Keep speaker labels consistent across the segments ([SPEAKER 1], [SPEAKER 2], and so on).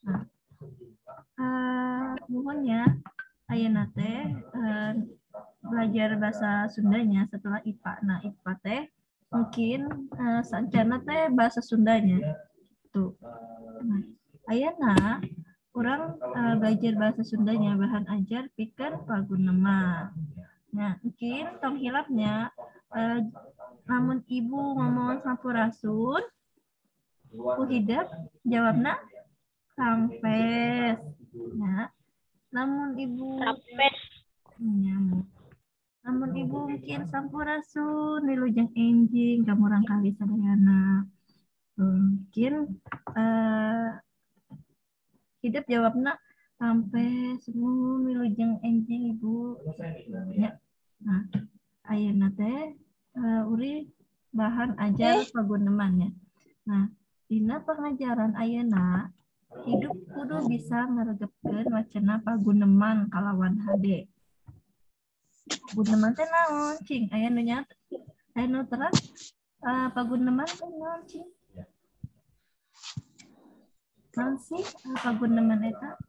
[SPEAKER 1] Nah, mohonnya ayeuna teh belajar bahasa Sundanya setelah IPA. Nah, IPA teh mungkin sancana teh bahasa Sundanya. Tuh. Nah, ayeuna orang belajar bahasa Sundanya bahan ajar pikeun pagunema. Nah, mungkin tong hilapnya namun ibu ngomong sampurasun ku hidup jawabna sampes. Nah, namun ibu nyamuk. Namun ibu mungkin sampurasun nilujeng enjing kamu rangkali sadayana. Mungkin hidup jawabna sampai semua nilujeng enjing ibu. Ya. Nah, ayeuna teh uri bahan ajar pagunemannya. Nah, dina pengajaran ayeuna hidup kudu bisa ngaregepkeun wacana paguneman kalawan hade. Paguneman teh naon, cing? Aya nu nyata, aya nu terang paguneman teh naon, cing? Naon sih paguneman eta?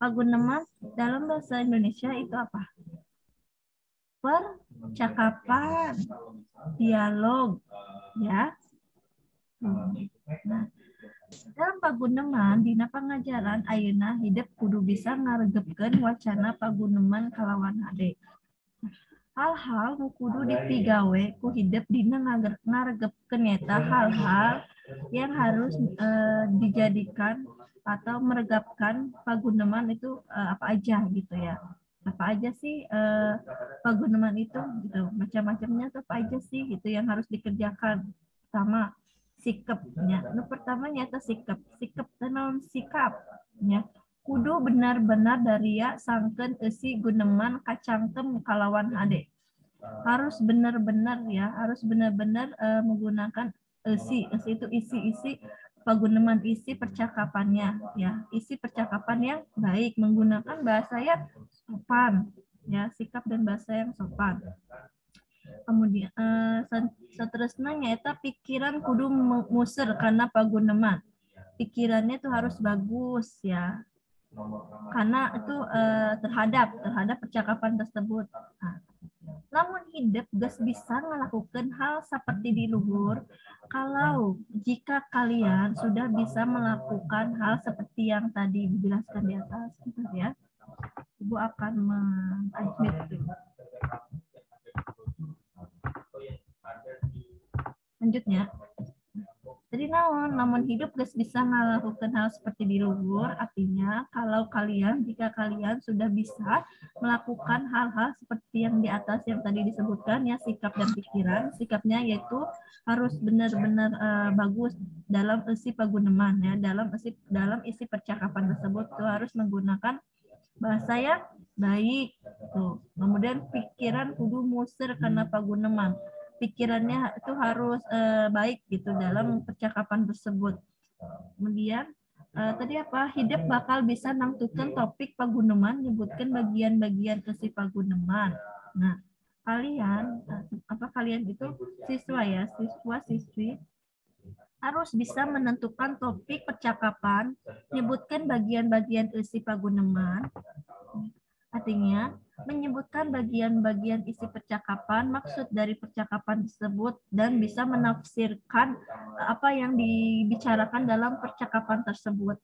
[SPEAKER 1] Paguneman dalam bahasa Indonesia itu apa? Percakapan, dialog, ya. Nah, dalam paguneman dina pangajaran ayeuna hidup kudu bisa ngaregepkeun wacana paguneman kalawan hade. Hal-hal nu kudu dipigawe ku hidup dina ngaregepkeun eta hal-hal yang harus dijadikan atau meregapkan paguneman itu apa aja gitu ya. Apa aja sih paguneman itu gitu. Macam-macamnya tuh apa aja sih gitu yang harus dikerjakan. Pertama, sikapnya. Nu pertama nyata sikap. Sikap naon sikapnya. Kudu benar-benar dari ya sangkeun eusi guneman kacangkem kalawan hade. Harus benar-benar ya, harus benar-benar menggunakan isi itu isi-isi paguneman isi percakapannya ya, isi percakapan yang baik menggunakan bahasa yang sopan ya, sikap dan bahasa yang sopan. Kemudian seterusnya nyata pikiran kudu muser karena paguneman. Pikirannya tuh harus bagus ya, karena itu terhadap percakapan tersebut. Nah, namun hidup gus bisa melakukan hal seperti di luhur kalau jika kalian sudah bisa melakukan hal seperti yang tadi dijelaskan di atas gitu ya. Ibu akan mengadmit. Lanjutnya. Jadi namun hidup guys bisa melakukan hal seperti di luhur, artinya kalau jika kalian sudah bisa melakukan hal-hal seperti yang di atas yang tadi disebutkan ya, sikap dan pikiran. Sikapnya yaitu harus benar-benar bagus dalam isi paguneman ya, dalam isi percakapan tersebut tuh harus menggunakan bahasa yang baik tuh. Kemudian pikiran kudu muser karena paguneman. Pikirannya itu harus baik gitu dalam percakapan tersebut. Kemudian tadi apa? Hidup bakal bisa nangtukeun topik paguneman, nyebutkan bagian-bagian isi paguneman. Nah, kalian itu siswa ya, siswa-siswi harus bisa menentukan topik percakapan, nyebutkan bagian-bagian isi paguneman. Artinya, menyebutkan bagian-bagian isi percakapan, maksud dari percakapan tersebut, dan bisa menafsirkan apa yang dibicarakan dalam percakapan tersebut.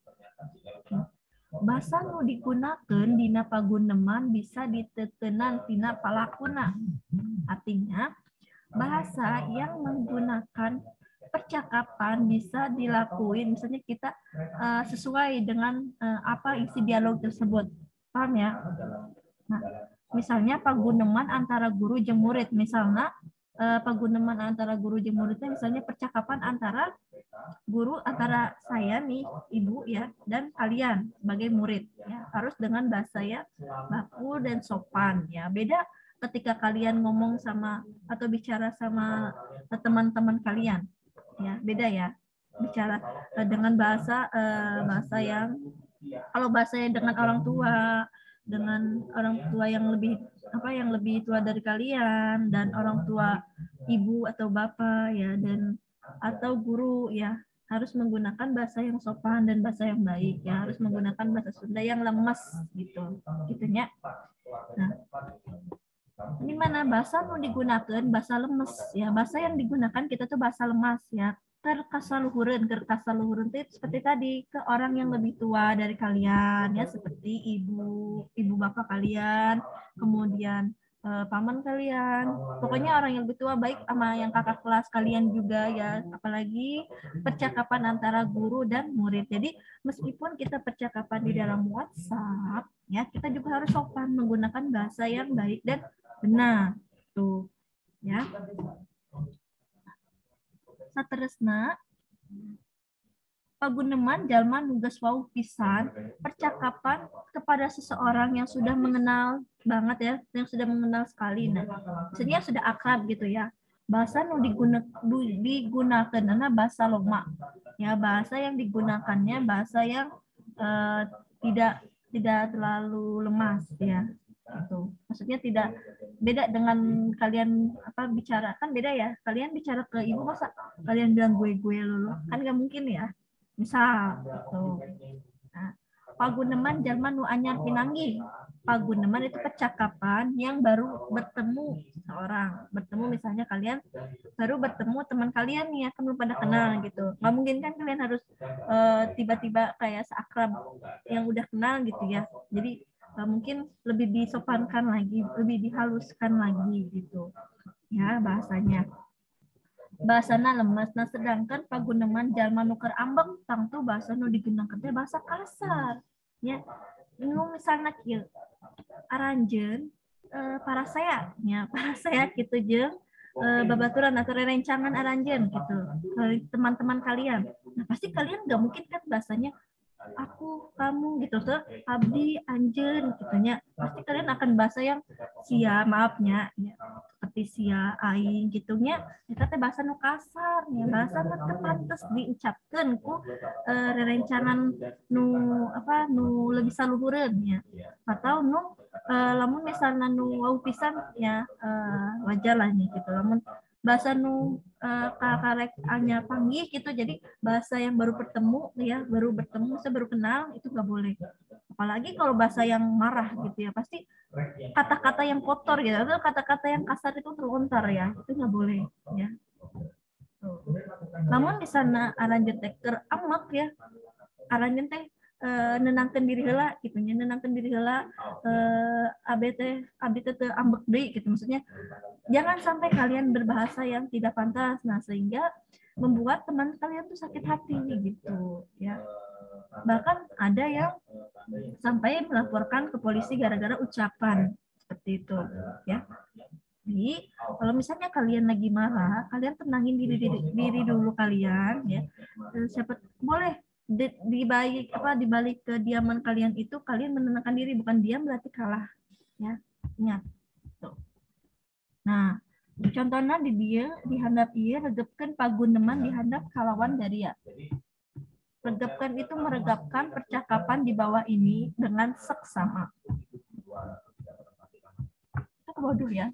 [SPEAKER 1] Bahasa nu digunakan dina paguneman bisa diteuteunnan tina palakuna. Artinya, bahasa yang menggunakan percakapan bisa dilakuin, misalnya kita sesuai dengan apa isi dialog tersebut. Paham ya? Nah, misalnya paguneman antara guru jeung murid, misalnya paguneman antara guru jeung muridnya misalnya percakapan antara saya nih ibu ya dan kalian sebagai murid ya, harus dengan bahasa yang baku dan sopan ya. Beda ketika kalian ngomong sama atau bicara sama teman-teman kalian ya, beda ya, bicara dengan bahasa yang, kalau bahasanya dengan orang tua yang lebih tua dari kalian, dan orang tua ibu atau bapak ya, dan atau guru ya, harus menggunakan bahasa yang sopan dan bahasa yang baik ya, harus menggunakan bahasa Sunda yang lemes gitu gitunya. Nah, ini mana bahasa mau digunakan bahasa lemes ya, bahasa yang digunakan kita tuh bahasa lemas ya, terkasaluhureun itu seperti tadi ke orang yang lebih tua dari kalian ya, seperti ibu bapak kalian, kemudian paman kalian, pokoknya orang yang lebih tua, baik sama yang kakak kelas kalian juga ya, apalagi percakapan antara guru dan murid. Jadi meskipun kita percakapan di dalam WhatsApp ya, kita juga harus sopan menggunakan bahasa yang baik dan benar tuh ya. Sateresna paguneman jalma nugas wau pisan percakapan kepada seseorang yang sudah mengenal banget ya, yang sudah mengenal sekali. Nah, maksudnya sudah akrab gitu ya. Bahasa nu digunakan karena bahasa loma ya, bahasa yang digunakannya bahasa yang tidak terlalu lemas ya. Itu maksudnya tidak beda dengan kalian apa bicara, kan beda ya, kalian bicara ke ibu masa kalian bilang gue lulu, kan nggak mungkin ya, misal gitu. Nah, paguneman jalma nu anyar pinanggih, paguneman itu percakapan yang baru bertemu seorang, bertemu misalnya kalian baru bertemu teman kalian nih ya, kan belum pada kenal gitu, nggak mungkin kan kalian harus tiba-tiba kayak seakrab yang udah kenal gitu ya, jadi mungkin lebih disopankan lagi, lebih dihaluskan lagi gitu ya bahasanya. Bahasana lemes, nah sedangkan paguneman jalma nuker ambek tang tuh bahasa nu digunakan teh bahasa kasar ya. Nu misalnya kieu aranjeun para saya ya, para saya gitu jeung babaturan atau rencangan aranjeun gitu teman-teman kalian. Nah pasti kalian nggak mungkin kan bahasanya aku, kamu gitu tuh, abdi, anjen gitunya, pasti kalian akan bahasa yang sia, maafnya ya, seperti sia, aing gitunya, kita teh bahasa nu kasar ya, bahasa nu teu pantes diucapkeun ku rerencangan nu apa nu lebih saluhureun ya, atau nu lamun misalnya nu wau pisan ya wajar lah nih gitu, lamun bahasa nu karek anyar panggih gitu, jadi bahasa yang baru bertemu ya, baru bertemu saya baru kenal itu nggak boleh, apalagi kalau bahasa yang marah gitu ya, pasti kata-kata yang kotor gitu atau kata-kata yang kasar itu terlontar ya, itu nggak boleh ya. Namun di sana aranjeun teh keur amek ya, aranjeun teh nenangkeun diri heula gitu nya, nenangkeun diri heula abdi teh ambek deui gitu, maksudnya jangan sampai kalian berbahasa yang tidak pantas, nah sehingga membuat teman kalian tuh sakit hati gitu ya. Bahkan ada yang sampai melaporkan ke polisi gara-gara ucapan seperti itu ya. Jadi kalau misalnya kalian lagi marah, kalian tenangin diri dulu kalian ya. Siapa boleh di balik kediaman kalian itu kalian menenangkan diri, bukan diam berarti kalah ya. Ingat. Tuh. Nah, contohnya di dia dihandap ieu regepkeun paguneman dihandap kalawan dari ya. Regepkan itu meregapkan percakapan di bawah ini dengan seksama. Itu bodoh ya.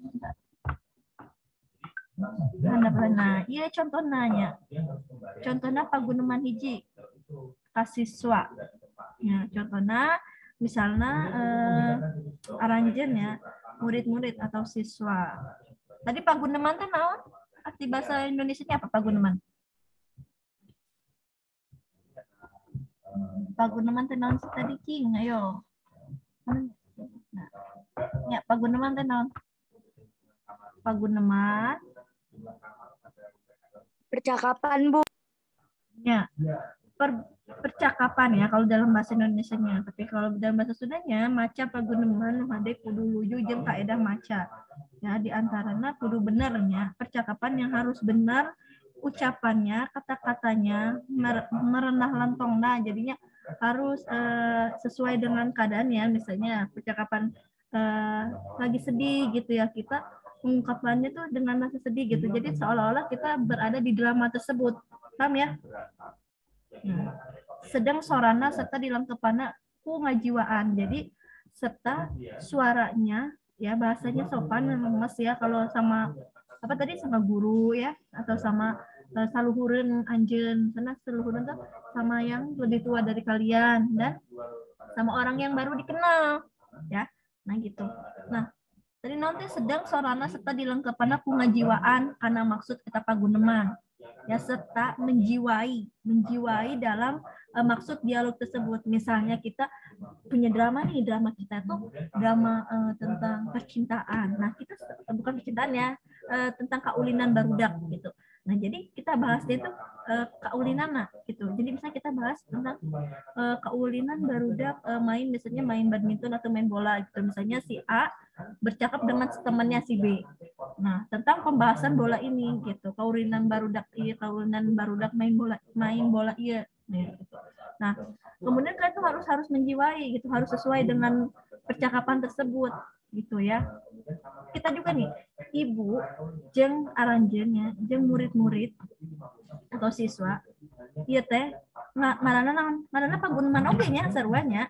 [SPEAKER 1] Nah, iya contohnya. Contohnya paguneman hiji kasiswa. Ya, contohnya misalnya aranjeun ya, murid-murid atau siswa. Tadi paguneman teh naon? Arti bahasa Indonesianya apa paguneman? Paguneman teh naon tadi cing, ayo. Nah, ya paguneman teh naon? Paguneman
[SPEAKER 2] percakapan, Bu.
[SPEAKER 1] ya. Percakapan ya kalau dalam bahasa Indonesianya, tapi kalau dalam bahasa Sundanya maca paguneman hade kudu luju jeung kaedah maca. Ya, di antaranya kudu benernya, percakapan yang harus benar ucapannya, kata-katanya merenah lantongna, jadinya harus sesuai dengan keadaannya. Misalnya percakapan lagi sedih gitu ya, kita mengungkapkannya tuh dengan rasa sedih gitu, jadi seolah-olah kita berada di drama tersebut, paham ya? Nah, sedang sorana serta dilengkapana ku ngajiwaan, jadi serta suaranya ya, bahasanya sopan lemes ya, kalau sama apa tadi, sama guru ya atau sama saluhureun anjeun, karena saluhureun tuh sama yang lebih tua dari kalian dan sama orang yang baru dikenal ya. Nah gitu. Nah tadi nanti sedang sorana serta dilengkepan ku ngajiwaan karena maksud kita paguneman ya, serta menjiwai dalam maksud dialog tersebut. Misalnya kita punya drama nih, drama kita tuh drama tentang percintaan. Nah kita bukan percintaan ya, tentang kaulinan barudak gitu. Nah jadi kita bahas itu kaulinan gitu. Jadi misalnya kita bahas tentang kaulinan barudak main, misalnya main badminton atau main bola gitu. Misalnya si A bercakap dengan temannya si B. Nah, tentang pembahasan bola ini gitu. Kaulinan barudak iya, kaulinan barudak main bola iya. Nah, kemudian kalian tuh harus menjiwai gitu, harus sesuai dengan percakapan tersebut gitu ya. Kita juga nih, ibu jeng aranjennya, jeng murid-murid atau siswa, iya teh, ngaranna paguneman oge nya saruanya.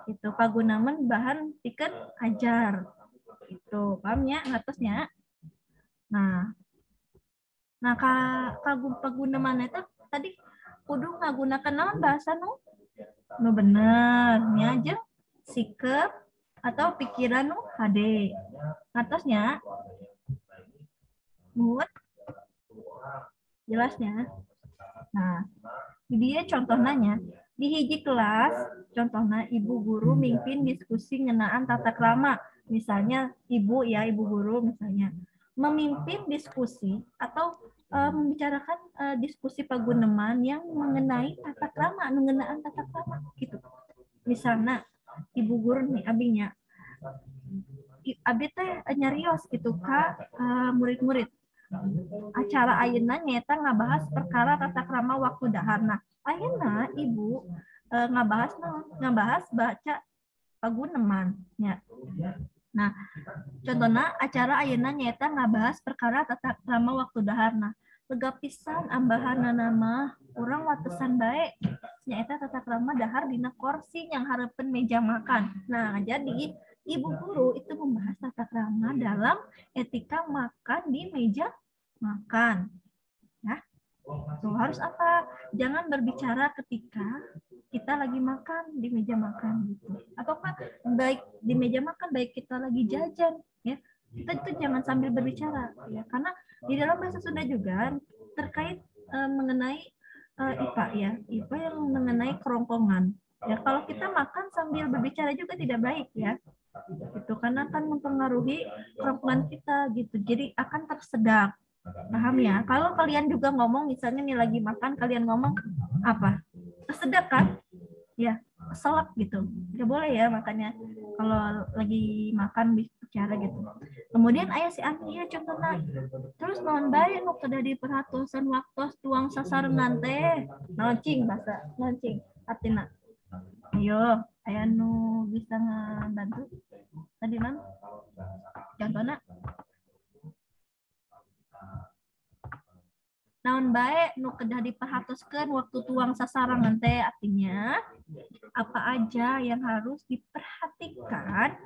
[SPEAKER 1] Itu pagunaman bahan pikeun ajar. Itu pahamnya ngatasnya. Nah, pagunaman eta tadi kudu ngagunakeun naon bahasa nu bener nya jeung sikep atau pikiran nu hade. Ngatasnya muat jelasnya. Nah, dia contohnya di hiji kelas, contohnya ibu guru mimpin diskusi ngenaan tata krama. Misalnya ibu guru misalnya memimpin diskusi atau membicarakan diskusi paguneman yang mengenai tata krama, mengenaan tata krama gitu. Misalnya ibu guru nih abinya, abi teh nyarios gitu kak murid-murid. Acara ayeuna nyata ngabahas perkara tata krama waktu dahar. Nah, ayeuna ibu ngabahas baca paguneman nya. Nah, contohnya acara ayeuna nyata ngabahas perkara tata krama waktu dahar. Nah, lega pisan ambahanna nama urang watesan bae nyaeta tata krama dahar dina kursi yang hareupeun meja makan. Nah, jadi ibu guru itu membahas tata krama dalam etika makan di meja makan. Ya. Tuh, harus apa? Jangan berbicara ketika kita lagi makan di meja makan gitu. Ataukah baik di meja makan, baik kita lagi jajan ya. Kita itu jangan sambil berbicara ya, karena di dalam bahasa Sunda juga terkait mengenai IPA ya. IPA yang mengenai kerongkongan. Ya, kalau kita makan sambil berbicara juga tidak baik ya. Itu karena akan mempengaruhi kerongkongan kita gitu. Jadi akan tersedak. Paham ya? Kalau kalian juga ngomong, misalnya nih lagi makan, kalian ngomong apa? Tersedak kan? Ya, selak gitu. Gak boleh ya makanya kalau lagi makan bicara gitu. Kemudian ayah si Antia contohnya, terus non bae nu kada diperhatosan waktu tuang sasarengan teh. Launching bahasa, launching artinya. Ayo, ayah nu bisa ngebantu. Tadi man? Contohnya naon bae nu kedah diperhatoskeun waktu tuang sasarangan teh, artinya apa aja yang harus diperhatikan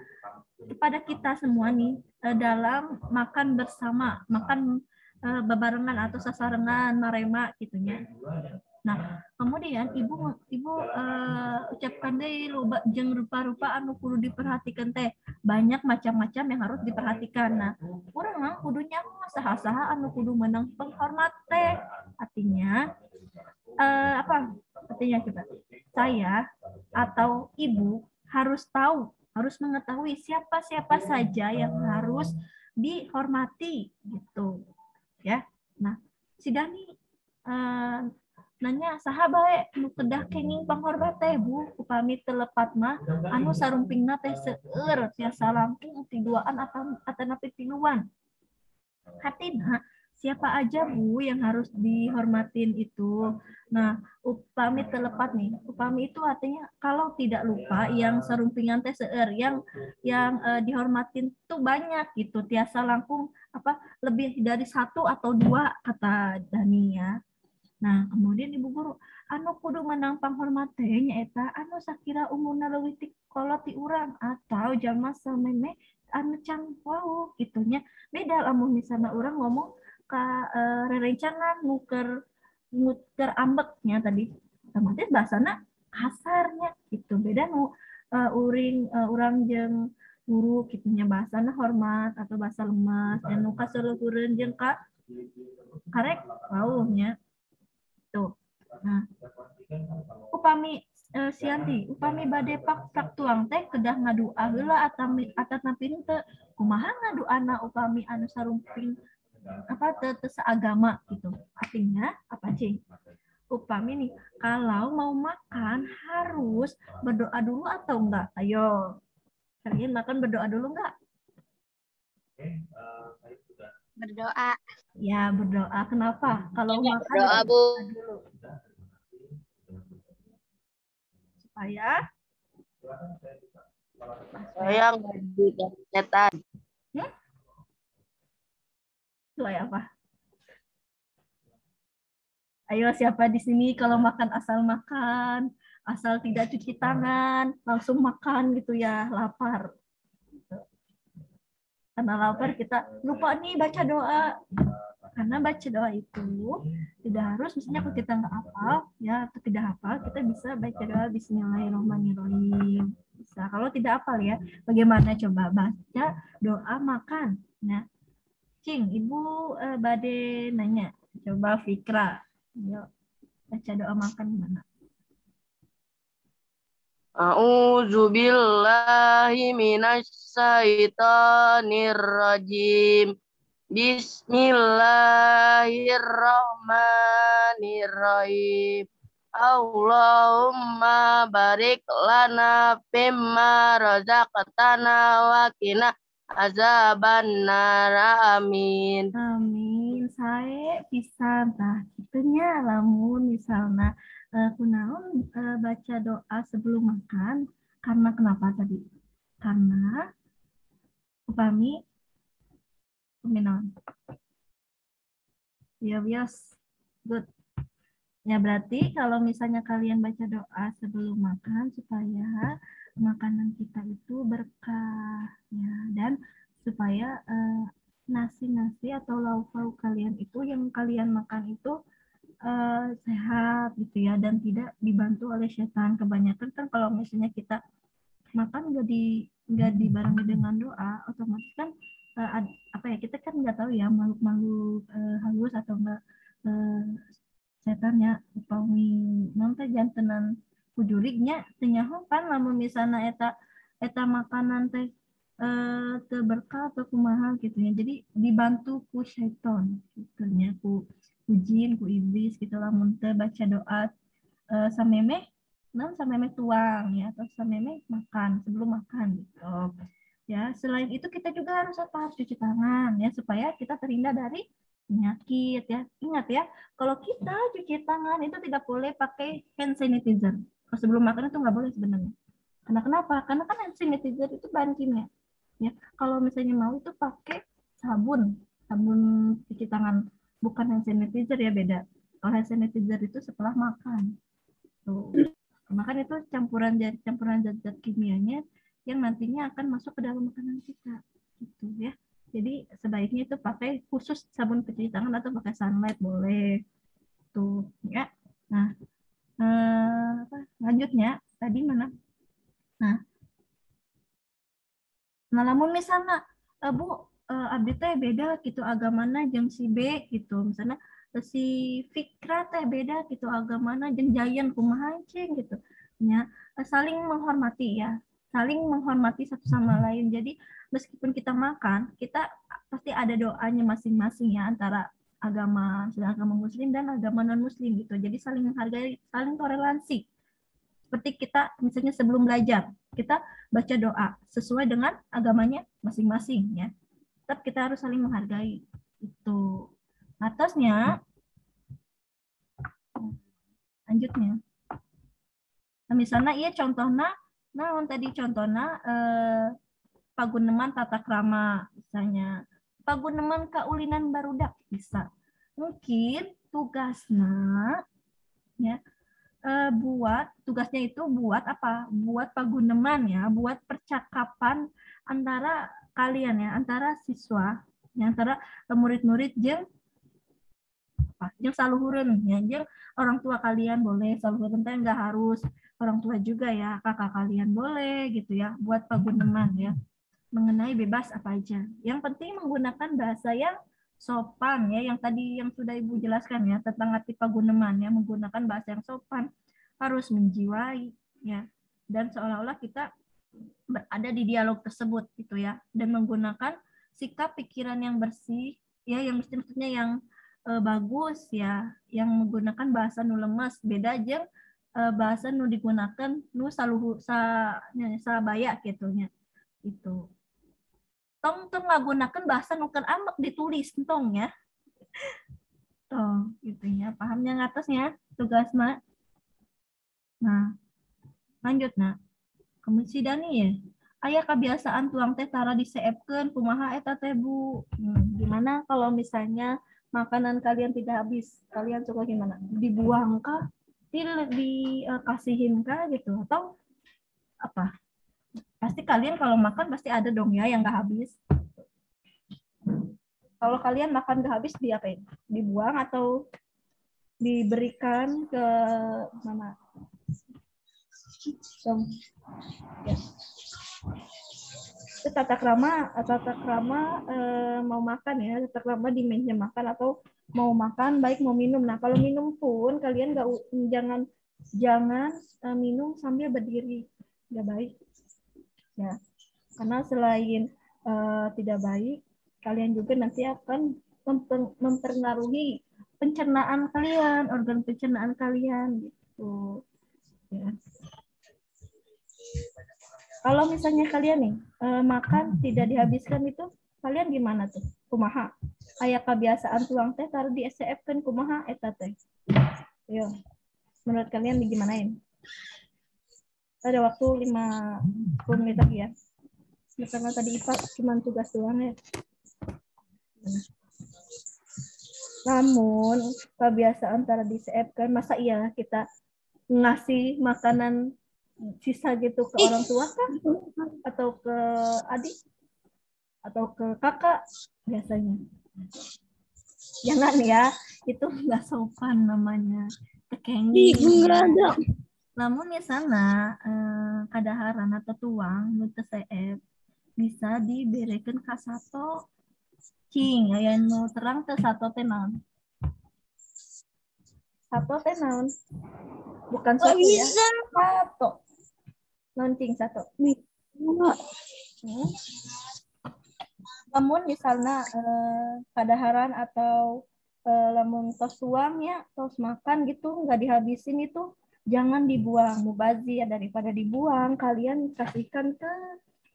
[SPEAKER 1] kepada kita semua nih dalam makan bersama, makan bebarengan atau sasarengan marema gitunya. Nah, kemudian ibu ucapkan deh loba jeung rupa-rupa anu kudu diperhatikan teh. Banyak macam-macam yang harus diperhatikan. Nah, urang mah kudunya saha-saha anu kudu menang penghormat teh. Artinya apa? Artinya kita saya atau ibu harus tahu, harus mengetahui siapa-siapa saja yang harus dihormati gitu. Ya. Nah, si Dani nanya saha bae nu kedah kenging panghormat teh Bu, upami telepat mah anu sarumpingna teh seueur tiasa langkung tiduaan atau napi tiluan. Hatina siapa aja Bu yang harus dihormatin itu. Nah, upami telepat nih. Upami itu artinya kalau tidak lupa yang sarumpingan teh seueur, yang dihormatin tuh banyak gitu. Tiasa langkung lebih dari satu atau dua kata Dani ya. Nah, kemudian ibu guru, anu kudu menang panghormat teh nyaeta anu sakira umurna leuwih ti kolot ti urang atau jalma sameme anu can wau gitunya. Beda lamun misalnya urang ngomong ka rerencangan nguker ambeknya tadi otomatis bahasana kasarnya gitu beda nu urang jeung guru kitunya bahasana hormat atau bahasa lemas dan nu kaseuleureureun jeung ka karek launya tuh. Nah, upami Sianti, upami bade pak tuang teh kedah ngadua heula atat napin teu kumaha ngaduana upami anu sarumping apa teu seagama gitu. Artinya apa cing? Upami nih kalau mau makan harus berdoa dulu atau enggak? Ayo. Kalian makan berdoa dulu enggak?
[SPEAKER 2] Berdoa.
[SPEAKER 1] Ya, berdoa. Kenapa? Kalau makan
[SPEAKER 2] Berdoa, Bu.
[SPEAKER 1] dulu. Supaya
[SPEAKER 2] Saya nggak diganggu setan.
[SPEAKER 1] supaya apa? Ayo siapa di sini kalau makan, asal tidak cuci tangan, langsung makan gitu ya, lapar. Karena lapar kita lupa nih baca doa. Karena baca doa itu tidak harus, misalnya kalau kita nggak hafal, ya atau tidak hafal, kita bisa baca doa Bismillahirrahmanirrahim. Bisa. Kalau tidak hafal ya, bagaimana coba baca doa makan? Nah, Cing, Ibu Bade nanya, coba Fikra, yuk baca doa makan gimana?
[SPEAKER 2] A'udzu billahi minasyaitonir rajim. Bismillahirrahmanirrahim. Allahumma barik lana fimma razaqtana wa qina azabannar. Amin.
[SPEAKER 1] Amin. Saya bisa tah kitunya lamun misalnya kunaon baca doa sebelum makan karena kenapa tadi? Karena upami kuminaon. Yes. Good. Ya berarti kalau misalnya kalian baca doa sebelum makan supaya makanan kita itu berkah ya dan supaya nasi-nasi atau lauk-lauk kalian itu yang kalian makan itu sehat gitu ya dan tidak dibantu oleh setan. Kebanyakan kan kalau misalnya kita makan nggak dibarengi dengan doa, otomatis kan apa ya kita kan nggak tahu ya makhluk-makhluk halus atau enggak setan ya upami nanti jantenan kujurignya tenyaho kan lamun misalnya eta makanan teh teu berkah atau kumaha gitu ya jadi dibantu ku syaiton gitu nya ku jin ku iblis gitu lamun teu baca doa samemeh samemeh tuang ya atau samemeh makan sebelum makan gitu ya selain itu kita juga harus apa harus cuci tangan ya supaya kita terhindar dari penyakit ya ingat ya kalau kita cuci tangan itu tidak boleh pakai hand sanitizer kalau sebelum makan itu nggak boleh sebenarnya karena kenapa karena kan hand sanitizer itu bahan kimia ya kalau misalnya mau itu pakai sabun cuci tangan bukan hand sanitizer ya beda kalau hand sanitizer itu setelah makan tuh makan itu campuran zat-zat kimianya yang nantinya akan masuk ke dalam makanan kita gitu ya jadi sebaiknya itu pakai khusus sabun pencuci tangan atau pakai sunlight boleh tuh ya nah lanjutnya tadi mana nah namun misalnya Bu abdi teh beda gitu agamana jeung si B gitu misalnya si Fikra teh beda gitu agamana jeung Jayan kumaha cing gitu ya saling menghormati ya saling menghormati satu sama lain jadi meskipun kita makan kita pasti ada doanya masing-masing ya antara agama muslim dan agama non muslim gitu jadi saling menghargai saling toleransi seperti kita misalnya sebelum belajar kita baca doa sesuai dengan agamanya masing-masing ya tetap kita harus saling menghargai itu atasnya lanjutnya nah, misalnya iya contohnya tadi contohnya paguneman tata krama misalnya paguneman kaulinan barudak bisa mungkin tugasnya ya buat tugasnya itu buat apa? Buat paguneman ya, buat percakapan antara kalian ya, antara siswa, ya, antara murid-murid jeung apa jeung saluhureun ya jeung orang tua kalian boleh, saluhureun teh enggak harus orang tua juga ya, kakak kalian boleh gitu ya buat paguneman ya, mengenai bebas apa aja. Yang penting menggunakan bahasa yang sopan ya, yang tadi yang sudah Ibu jelaskan ya tentang arti paguneman ya, menggunakan bahasa yang sopan, harus menjiwai ya, dan seolah-olah kita berada di dialog tersebut gitu ya, dan menggunakan sikap pikiran yang bersih ya, yang mesti maksudnya yang bagus ya, yang menggunakan bahasa nu lemes, beda aja bahasa nu digunakan nu saluhu sabaya gitunya itu. Tong ngagunakeun bahasa nu keur amek ditulis tong ya. Tong gitu ya, pahamnya ngatasnya tugas mah. Nah, lanjut nah. Kemudian si Dani ya. Aya kebiasaan tuang teh tara diseepkeun kumaha eta teh Bu. Gimana kalau misalnya makanan kalian tidak habis? Kalian suka gimana? Dibuang kah? Dikasihin kah gitu? Atau apa? Pasti kalian kalau makan pasti ada dong ya yang nggak habis. Kalau kalian makan nggak habis diapain? Dibuang atau diberikan ke mana? Ya. Itu tata krama mau makan ya, tata krama di meja makan atau mau makan baik mau minum. Nah kalau minum pun kalian jangan minum sambil berdiri, nggak baik ya, karena selain tidak baik, kalian juga nanti akan mempengaruhi pencernaan kalian, organ pencernaan kalian gitu ya. Kalau misalnya kalian nih makan tidak dihabiskan itu, kalian gimana tuh? Kumaha? Aya kebiasaan tuang teh taruh di SCF-keun kumaha eta teh? Yo. Menurut kalian digimanain? Ada waktu 50 menit lagi ya. Karena tadi IPA cuma tugas doang ya. Namun kebiasaan taruh di SCF-keun, masa iya kita ngasih makanan sisa gitu ke orang tua kan, atau ke adik atau ke kakak biasanya? Jangan ya, itu nggak sopan namanya, tekenging. Namun misalnya kadaharan atau tuang nu teu seep bisa diberikan ka sato cing aya nu terang teh sato teh naon? Sato teh naon? Bukan sato ya, sato. Launching satu. Namun misalnya kadaharan atau lamun tos suang ya, tos makan gitu nggak dihabisin itu jangan dibuang, mubazir. Daripada dibuang kalian kasihkan ke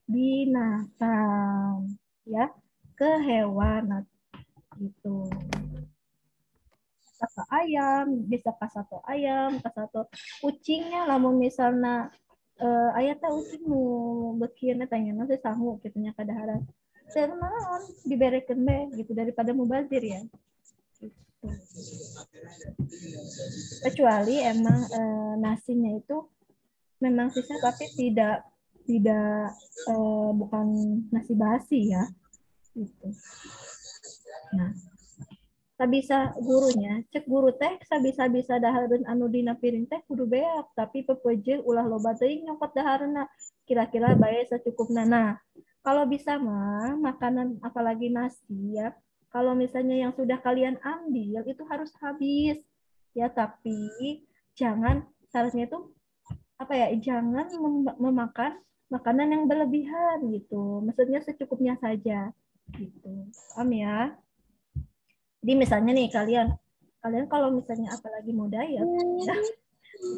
[SPEAKER 1] binatang ya, ke hewan gitu. Ke ayam, bisa ke satu ayam, ke satu kucingnya, lamun misalnya aya teh ucing nu beukieun tanya na sangu kitu nya kadaharan. Teu naon diberekeun be gitu daripada mubazir ya. Gitu. Kecuali emang nasinya itu memang sisa tapi tidak bukan nasi basi ya. Gitu. Nah, sabisa gurunya cek guru teh sabisa dahareun anu dina piring teh kudu beak, tapi pepejeul ulah loba teuing nyokot dahareuna, kira-kira bae secukupna. Nah kalau bisa mah makanan apalagi nasi ya, kalau misalnya yang sudah kalian ambil itu harus habis ya, tapi jangan, seharusnya itu apa ya, jangan memakan makanan yang berlebihan gitu, maksudnya secukupnya saja gitu, paham ya? Jadi misalnya nih kalian kalau misalnya apalagi mau diet,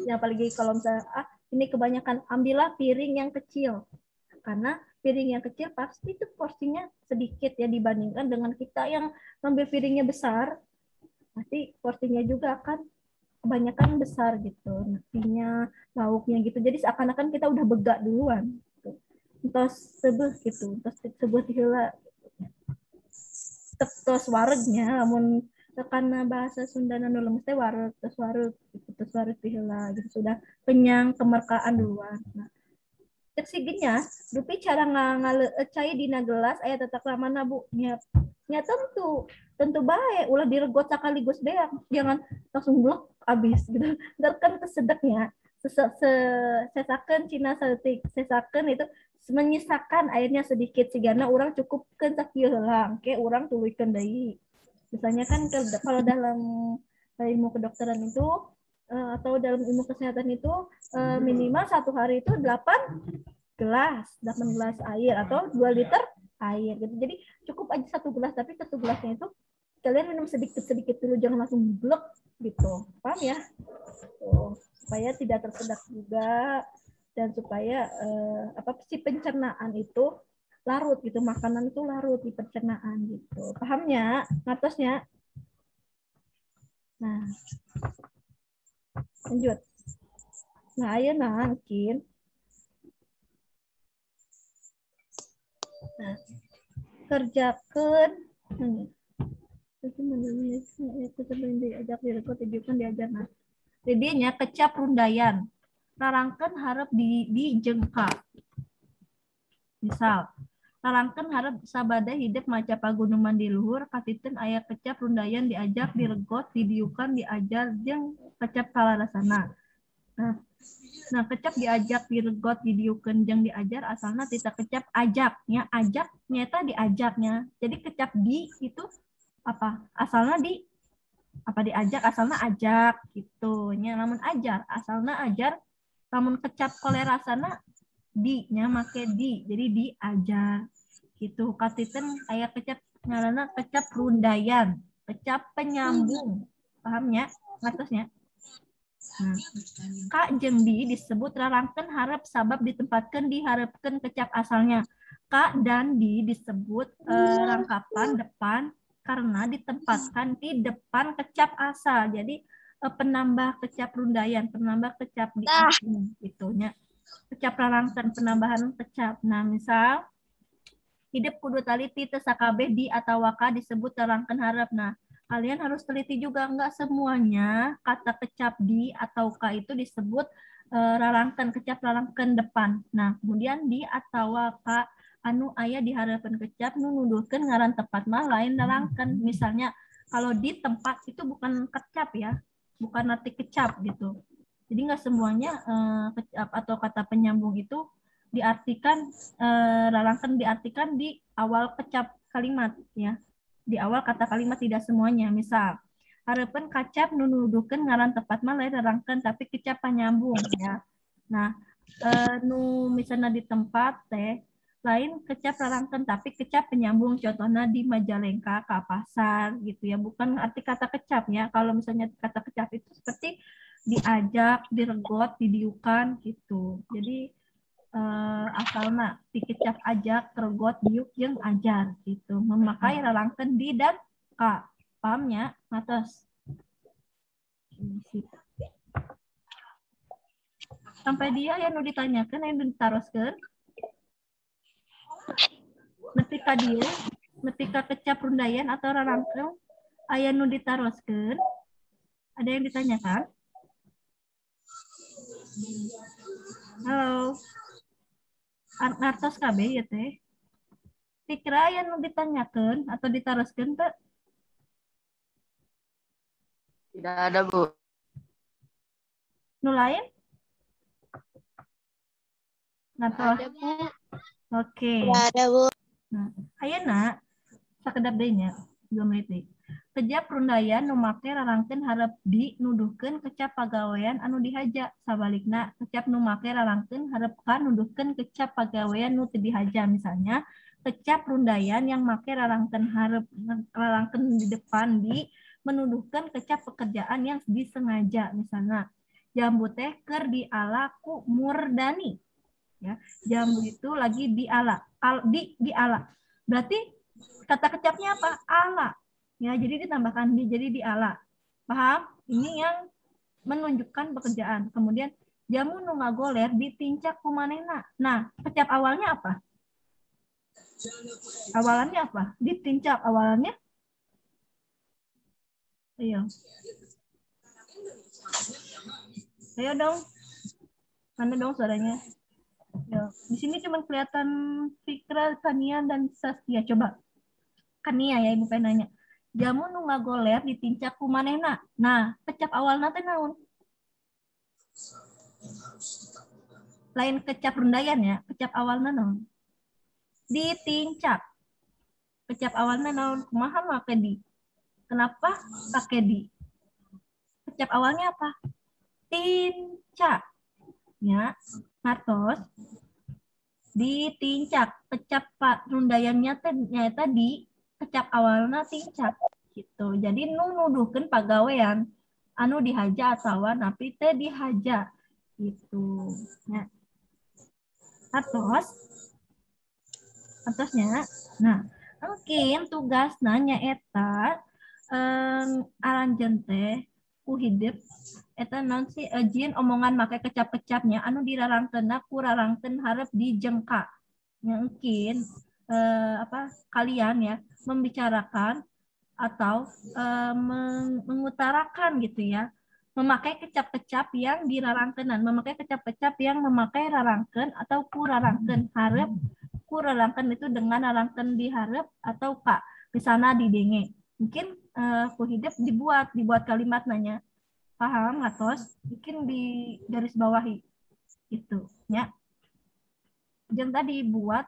[SPEAKER 1] ya, apalagi kalau misalnya ini kebanyakan, ambillah piring yang kecil, karena piring yang kecil pasti itu porsinya sedikit ya dibandingkan dengan kita yang ngambil piringnya besar, pasti porsinya juga akan kebanyakan besar gitu, nasinya, lauknya gitu, jadi seakan-akan kita udah begak duluan, gitu. Terus sebeh gitu, terus sebeh heula. Tos waregnya lamun karena bahasa Sundana nu lemes teh wareg, tos wareg gitu, tos wareg heula gitu, sudah kenyang kemerkaan duluan. Nah, cek sigenya dupi cara ngaleut cai dina gelas aya tata kramana Bu nya, Ya tentu baik ulah diregot sekaligus beak, jangan langsung blok abis gitu. Ntar kan kesedeknya sesakan Cina setik sesakan itu menyisakan airnya sedikit sigana orang cukupkan sakieu heulang ke orang tuluikeun deui. Misalnya kan kalau dalam ilmu kedokteran itu atau dalam ilmu kesehatan itu minimal satu hari itu 8 gelas air atau 2 liter air gitu. Jadi cukup aja 1 gelas, tapi 1 gelasnya itu kalian minum sedikit-sedikit dulu, jangan langsung blek gitu. Paham ya? Tuh, supaya tidak tersedak juga dan supaya si pencernaan itu larut gitu, makanan itu larut di pencernaan gitu. Pahamnya? Ngatosnya? Nah, lanjut. Nah, ayo nangkin. Nah, kerjakan itu diajak direkod tujukan diajar. Nah, jadinya kecap rundayan narangkan harap di jengka. Misal narangkan harap sabada hidup maca pagunuman di luhur katiten aya kecap rundayan diajak diregot didiukan diajar jeung kecap kalarasana. Nah, kecap diajak diregot didiukeun jeung diajar asalna tita kecap ajaknya nyata diajaknya. Jadi kecap di itu apa? Asalna di apa diajak asalna ajak gitu nya, namun ajar asalna ajar, namun kecap kolerasana di nya make di jadi diajar gitu. Katiten aya kecap ngaranna kecap rundayan, kecap penyambung, pahamnya ngatosnya. Nah, Kak jeung di disebut rarangkeun harap sabab ditempatkan diharapkan kecap asalnya. Kak dan di disebut rangkapan depan karena ditempatkan di depan kecap asal. Jadi penambah kecap rundayan, penambah kecap di asing gitunya. Kecap rarangkeun penambahan kecap. Nah, misal hidup kudu taliti teu sakabeh di atau waka disebut rarangkeun harap. Nah, kalian harus teliti juga, enggak semuanya kata kecap di atau ka itu disebut rarangkeun, kecap rarangkeun depan. Nah, kemudian di atau ka anu aya di harapan kecap nu nuduhkeun ngaran tepat mah lain rarangkeun. Misalnya kalau di tempat itu bukan kecap ya, bukan arti kecap gitu. Jadi enggak semuanya kecap atau kata penyambung itu diartikan rarangkeun diartikan di awal kecap kalimat ya. Di awal kata kalimat tidak semuanya. Misal, hareupeun kacap nu nuduhkeun ngaran tepat mah lain rarangkeun tapi kecap panyambung ya. Nah, nu misalnya di tempat teh lain kecap rarangkeun tapi kecap penyambung, contohnya di Majalengka ke pasar gitu ya, bukan arti kata kecap ya. Kalau misalnya kata kecap itu seperti diajak, diregot, didiukan gitu. Jadi asalna dikecap ajak, regot, diuk, jeung ajar gitu. Memakai rarangkeun di dan ka. Pahamnya? Ngatos. Sampai dia yang nu ditanyakan yang ditaroskeun. Nepi ka dieu, nepi ka kecap rundayan atau rarangkeun aya nu ditaroskeun. Ada yang ditanyakan? Halo. Ngartos kabeh ya teh. Dikira aya nu ditanyakan atau ditaroskeun teh?
[SPEAKER 2] Tidak ada, Bu.
[SPEAKER 1] Nu lain? Ngartos.
[SPEAKER 2] Ada, Bu.
[SPEAKER 1] Oke.
[SPEAKER 2] Ada, Bu.
[SPEAKER 1] Nah, ayeuna sakedap deui nya 2 menit deui. Kejap rundayan nu make rarangkeun hareup di nuduhkeun kecap pagawean anu dihaja. Sabalikna kecap nu make rarangkeun hareup ka nuduhkeun kecap pagawean nu teu dihaja. Misalnya kecap rundayan yang make rarangkeun hareup rarangkeun di depan di menuduhkan kecap pekerjaan yang disengaja. Misalnya jambu teh keur diala ku Murdani. Ya, jambu itu lagi diala, diala. Berarti kata kecapnya apa? Ala. Ya, jadi ditambahkan di, jadi diala. Paham? Ini yang menunjukkan pekerjaan. Kemudian jamu nu ngagoler ditincak ku manehna. Nah, kecap awalnya apa? Awalannya apa? Ditincak awalannya. Ayo. Ayo dong. Mana dong suaranya? Ya. Di sini cuma kelihatan Fikra, Tania, dan Saskia. Coba. Kan nih ya ibu pengen nanya. Jamu nu ngagoler ditincak ku manehna. Nah, kecap awalna teh naon? Lain kecap rendayan ya, kecap awalna naon? Ditincak. Kecap awalna naon? Kumaha make di? Kenapa pakai di? Kecap awalnya apa? Tincak. Ya, ngatos ditincak. Kecap pak rundayannya teh nyata di kecap awalna tincak gitu. Jadi nu nuduhkeun pagawean anu dihaja atawa napi teh dihaja gitu. Ya. Atosnya. Nah, mungkin tugas nanya eta aranjeun teh ku hideep eta naon sih jin omongan make kecap-kecapnya anu dirarangkeunna ku rarangkeun hareup dijengka. Ya, mungkin apa kalian ya membicarakan atau mengutarakan gitu ya memakai kecap-kecap yang dirarangkeunan, memakai kecap-kecap yang memakai rarangkeun atau ku rarangkeun hareup ku rarangkeun itu dengan rarangkeun dihareup atau ka misalnya didenge mungkin ku hidup dibuat kalimat nanya paham ngatos bikin di garis bawahi gitu ya jangan tadi buat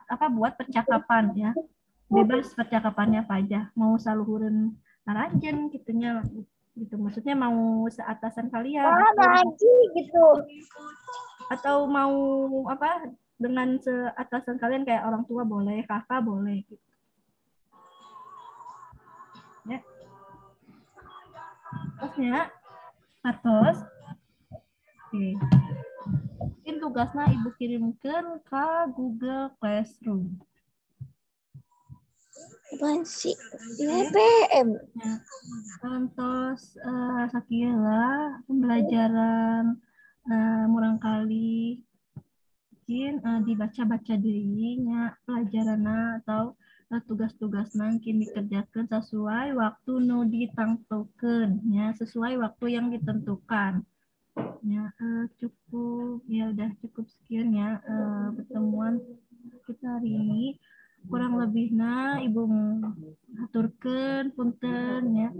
[SPEAKER 1] percakapan ya bebas percakapannya apa aja mau saluhureun aranjeun gitunya gitu maksudnya mau seatasan kalian
[SPEAKER 3] gitu.
[SPEAKER 1] atau mau apa dengan seatasan kalian kayak orang tua boleh kakak boleh gitu ya terusnya atos oke mungkin tugasnya ibu kirimkan ke Google Classroom.
[SPEAKER 3] Apaan sih? BBM.
[SPEAKER 1] Ya. Contos sakila pembelajaran murang kali mungkin dibaca-baca dirinya pelajaran atau tugas-tugas mungkin dikerjakan sesuai waktu nu ditangtukeun ya sesuai waktu yang ditentukan ya cukup ya udah cukup sekian ya pertemuan kita hari ini kurang lebihnya ibu aturkeun punten ya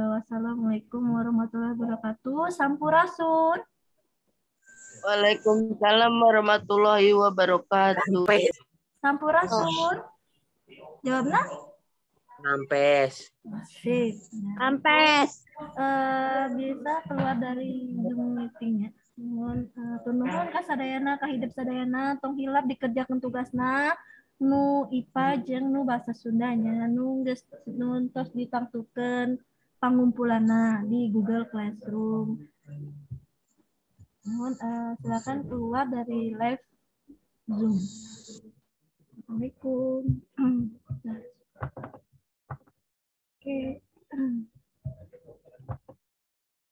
[SPEAKER 1] wassalamualaikum warahmatullahi wabarakatuh sampurasun.
[SPEAKER 2] Waalaikumsalam warahmatullahi wabarakatuh.
[SPEAKER 1] Sampurasun. Jawabna?
[SPEAKER 4] Nampes.
[SPEAKER 1] Sip.
[SPEAKER 3] Ampes.
[SPEAKER 1] Bisa keluar dari Zoom meeting ya. Nuhun ka sadayana ka hidup sadayana tong hilap dikerjakan tugasna nu IPA jeung nu bahasa Sundanya nu geus nu tos ditangtukeun pangumpulanna di Google Classroom. Nuhun silakan keluar dari live Zoom. Assalamualaikum. Oke.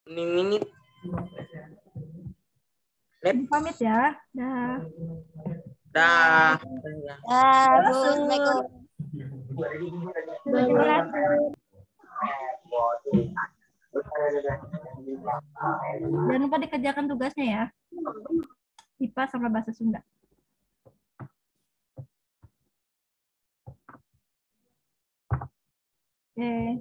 [SPEAKER 4] Ini
[SPEAKER 1] Pamit ya. Dah.
[SPEAKER 4] dah.
[SPEAKER 3] Assalamualaikum.
[SPEAKER 1] Jangan lupa dikerjakan tugasnya ya. IPA sama bahasa Sunda. Oke.